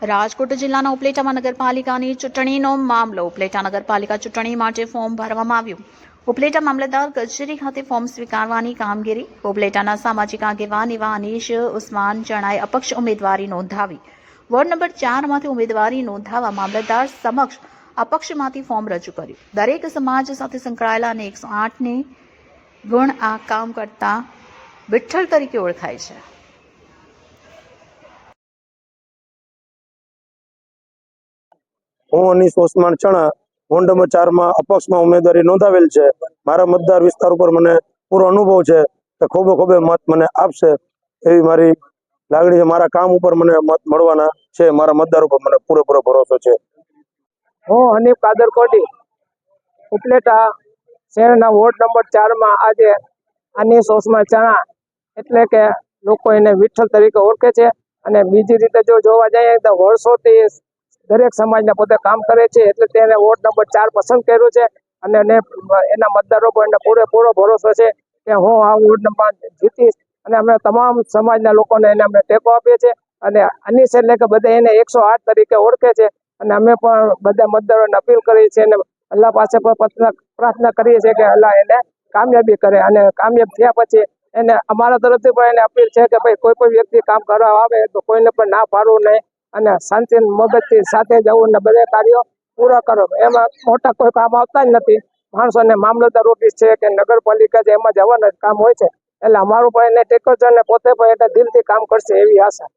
રાજકોટ જિલ્લાના ઉપલેટામાં નગરપાલિકાની ચૂંટણીનો મામલો. ઉપલેટા નગરપાલિકા ચૂંટણી માટે ફોર્મ ભરવામાં આવ્યું. ઉપલેટા મામલતદાર કચેરી ખાતે ફોર્મ સ્વીકારવાની કામગીરી. ઉપલેટાના સામાજિક આગેવાન એવા અનીશ ઉસ્માન ચણાએ અપક્ષ ઉમેદવારી નોંધાવી. વોર્ડ નંબર 4 માંથી ઉમેદવારી નોંધાવવા મામલતદાર સમક્ષ અપક્ષમાંથી ફોર્મ રજૂ કર્યું. દરેક સમાજ સાથે સંકળાયેલા અને 108 ગુણ આ કામ કરતા વિઠ્ઠલ તરીકે ઓળખાય છે. હું અનીસ ઓસ્માન ચણા વોર્ડ નંબર 4 માં અપક્ષમાં ઉમેદવારી નોંધાવેલ છે. મારા મતદાર વિસ્તાર ઉપર મને પૂરો અનુભવ છે કે ખોબે ખોબે મત મને આપશે એવી મારી લાગણી છે. મારા કામ ઉપર મને મત મળવાના છે. મારા મતદાર ઉપર મને પૂરેપૂરો ભરોસો છે. હું હનીફ કાદર કોડી ઉપલેટા શહેરના વોર્ડ નંબર 4 માં આજે અનીસ ઓસ્માન ચણા એટલે કે લોકો એને વિઠ્ઠલ તરીકે ઓળખે છે. અને બીજી રીતે જો જોવા જઈએ તો વર્ષોથી દરેક સમાજના પોતે કામ કરે છે એટલે તેને વોર્ડ નંબર 4 પસંદ કર્યો છે. અને એના મતદારો પર એને પૂરેપૂરો ભરોસો છે કે હું આ વોર્ડમાં જીતીશ. અને અમે તમામ સમાજના લોકોને એને અમે ટેકો આપીએ છીએ. અને અનીસ એટલે કે બધા એને 108 તરીકે ઓળખે છે. અને અમે પણ બધા મતદારોને અપીલ કરીએ છીએ અને અલ્લાહ પાસે પણ પ્રાર્થના કરીએ છીએ કે અલ્લાહ એને કામયાબી કરે. અને કામયાબ થયા પછી એને અમારા તરફથી પણ એને અપીલ છે કે ભાઈ કોઈ પણ વ્યક્તિ કામ કરવા આવે તો કોઈને પણ ના પાડવું નહીં અને શાંતિ મગજથી સાથે જવું ને બધા કાર્યો પૂરા કરો. એમાં મોટા કોઈ કામ આવતા જ નથી. માણસોને મામલતદાર ઓફિસ છે કે નગરપાલિકા છે એમાં જવાના જ કામ હોય છે. એટલે અમારું પણ એને ટેકો છે અને પોતે પણ એટલે દિલથી કામ કરશે એવી આશા.